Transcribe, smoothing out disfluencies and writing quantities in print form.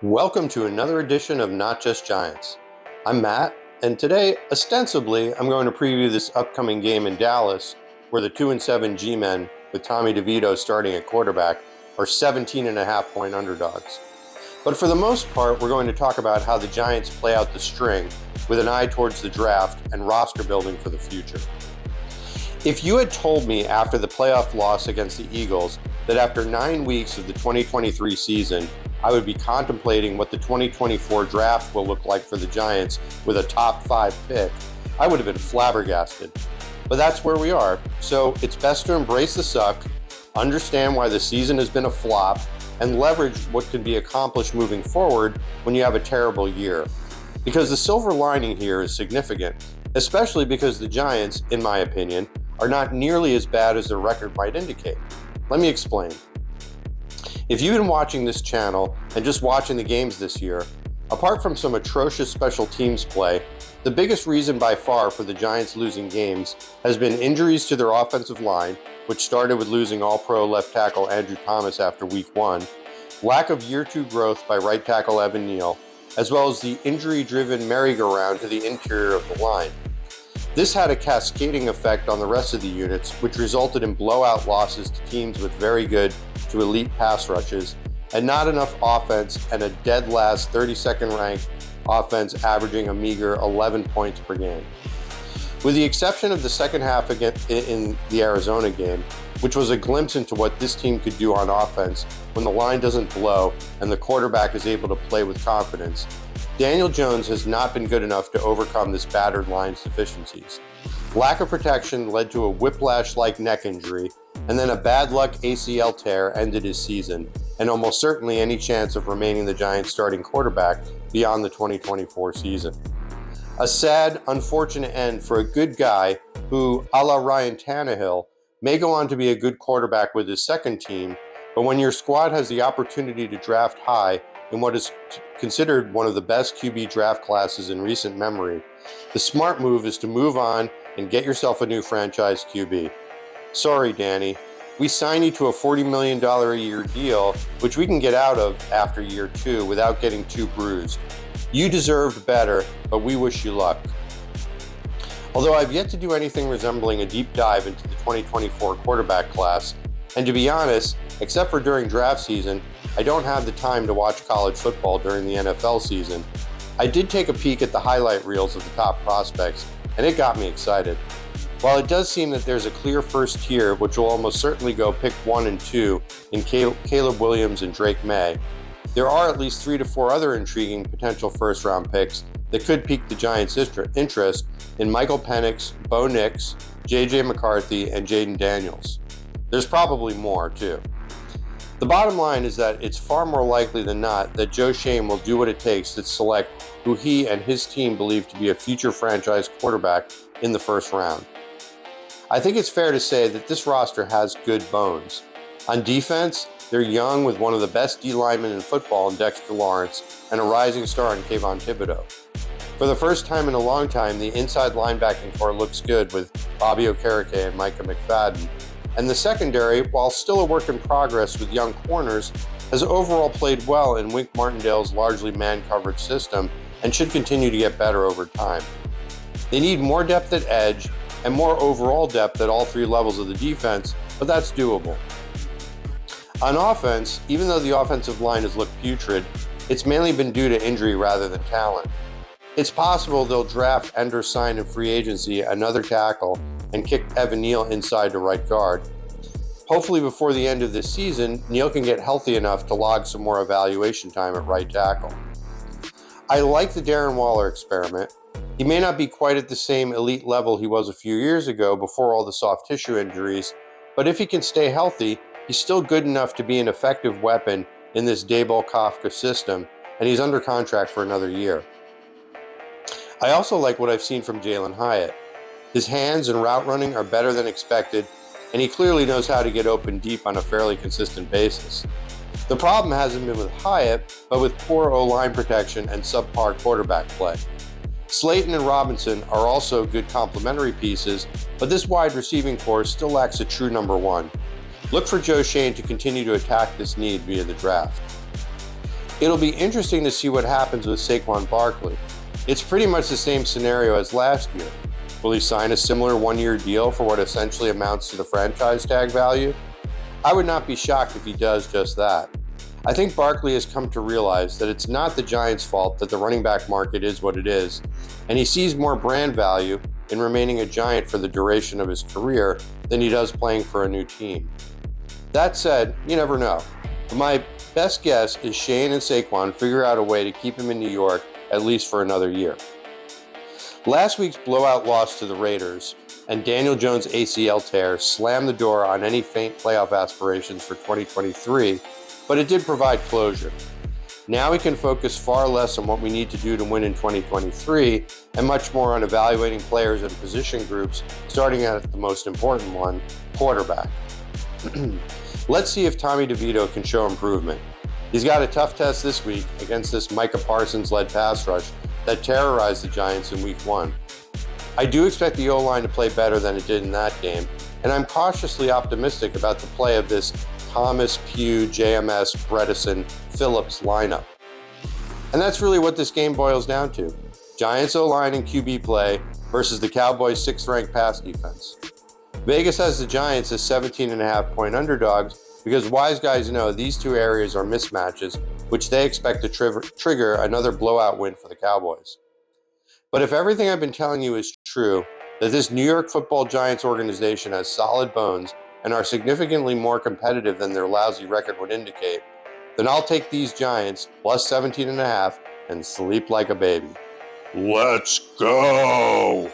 Welcome to another edition of Not Just Giants. I'm Matt, and today, ostensibly, I'm going to preview this upcoming game in Dallas, where the 2-7 G-Men, with Tommy DeVito starting at quarterback, are 17.5-point underdogs. But for the most part, we're going to talk about how the Giants play out the string with an eye towards the draft and roster building for the future. If you had told me after the playoff loss against the Eagles that after 9 weeks of the 2023 season, I would be contemplating what the 2024 draft will look like for the Giants with a top 5 pick, I would have been flabbergasted. But that's where we are, so it's best to embrace the suck, understand why the season has been a flop, and leverage what can be accomplished moving forward when you have a terrible year. Because the silver lining here is significant, especially because the Giants, in my opinion, are not nearly as bad as their record might indicate. Let me explain. If you've been watching this channel and just watching the games this year, apart from some atrocious special teams play, the biggest reason by far for the Giants losing games has been injuries to their offensive line, which started with losing All-Pro left tackle Andrew Thomas after Week 1, lack of Year 2 growth by right tackle Evan Neal, as well as the injury-driven merry-go-round to the interior of the line. This had a cascading effect on the rest of the units, which resulted in blowout losses to teams with very good to elite pass rushes, and not enough offense, and a dead last 32nd ranked offense averaging a meager 11 points per game. With the exception of the second half in the Arizona game, which was a glimpse into what this team could do on offense when the line doesn't blow and the quarterback is able to play with confidence, Daniel Jones has not been good enough to overcome this battered line's deficiencies. Lack of protection led to a whiplash-like neck injury, and then a bad luck ACL tear ended his season, and almost certainly any chance of remaining the Giants' starting quarterback beyond the 2024 season. A sad, unfortunate end for a good guy who, a la Ryan Tannehill, may go on to be a good quarterback with his second team, but when your squad has the opportunity to draft high in what is considered one of the best QB draft classes in recent memory, the smart move is to move on and get yourself a new franchise QB. Sorry, Danny. We signed you to a $40 million a year deal, which we can get out of after year 2 without getting too bruised. You deserved better, but we wish you luck. Although I've yet to do anything resembling a deep dive into the 2024 quarterback class, and to be honest, except for during draft season, I don't have the time to watch college football during the NFL season, I did take a peek at the highlight reels of the top prospects, and it got me excited. While it does seem that there's a clear first tier, which will almost certainly go pick 1 and 2 in Caleb Williams and Drake May, there are at least 3 to 4 other intriguing potential first-round picks that could pique the Giants' interest in Michael Penix, Bo Nix, J.J. McCarthy, and Jaden Daniels. There's probably more, too. The bottom line is that it's far more likely than not that Joe Schoen will do what it takes to select who he and his team believe to be a future franchise quarterback in the first round. I think it's fair to say that this roster has good bones. On defense, they're young with one of the best D linemen in football in Dexter Lawrence and a rising star in Kayvon Thibodeaux. For the first time in a long time, the inside linebacking core looks good with Bobby Okereke and Micah McFadden. And the secondary, while still a work in progress with young corners, has overall played well in Wink Martindale's largely man-coverage system and should continue to get better over time. They need more depth at edge and more overall depth at all 3 levels of the defense, but that's doable. On offense, even though the offensive line has looked putrid, it's mainly been due to injury rather than talent. It's possible they'll draft and or sign in free agency another tackle and kick Evan Neal inside to right guard. Hopefully before the end of this season, Neal can get healthy enough to log some more evaluation time at right tackle. I like the Darren Waller experiment. He may not be quite at the same elite level he was a few years ago before all the soft tissue injuries, but if he can stay healthy, he's still good enough to be an effective weapon in this Daboll Kafka system, and he's under contract for another year. I also like what I've seen from Jalin Hyatt. His hands and route running are better than expected, and he clearly knows how to get open deep on a fairly consistent basis. The problem hasn't been with Hyatt, but with poor O-line protection and subpar quarterback play. Slayton and Robinson are also good complementary pieces, but this wide receiving core still lacks a true number 1. Look for Joe Schoen to continue to attack this need via the draft. It'll be interesting to see what happens with Saquon Barkley. It's pretty much the same scenario as last year. Will he sign a similar one-year deal for what essentially amounts to the franchise tag value? I would not be shocked if he does just that. I think Barkley has come to realize that it's not the Giants' fault that the running back market is what it is, and he sees more brand value in remaining a Giant for the duration of his career than he does playing for a new team. That said, you never know. But my best guess is Shane and Saquon figure out a way to keep him in New York at least for another year. Last week's blowout loss to the Raiders and Daniel Jones' ACL tear slammed the door on any faint playoff aspirations for 2023, but it did provide closure. Now we can focus far less on what we need to do to win in 2023 and much more on evaluating players and position groups, starting at the most important one, quarterback. Let's see if Tommy DeVito can show improvement. He's got a tough test this week against this Micah Parsons-led pass rush that terrorized the Giants in Week 1. I do expect the O-line to play better than it did in that game, and I'm cautiously optimistic about the play of this Thomas, Pugh, JMS, Bredesen, Phillips lineup. And that's really what this game boils down to. Giants O-line and QB play versus the Cowboys' 6th-ranked pass defense. Vegas has the Giants as 17.5-point underdogs because wise guys know these two areas are mismatches, which they expect to trigger another blowout win for the Cowboys. But if everything I've been telling you is true, that this New York Football Giants organization has solid bones and are significantly more competitive than their lousy record would indicate, then I'll take these Giants plus 17.5 and sleep like a baby. Let's go!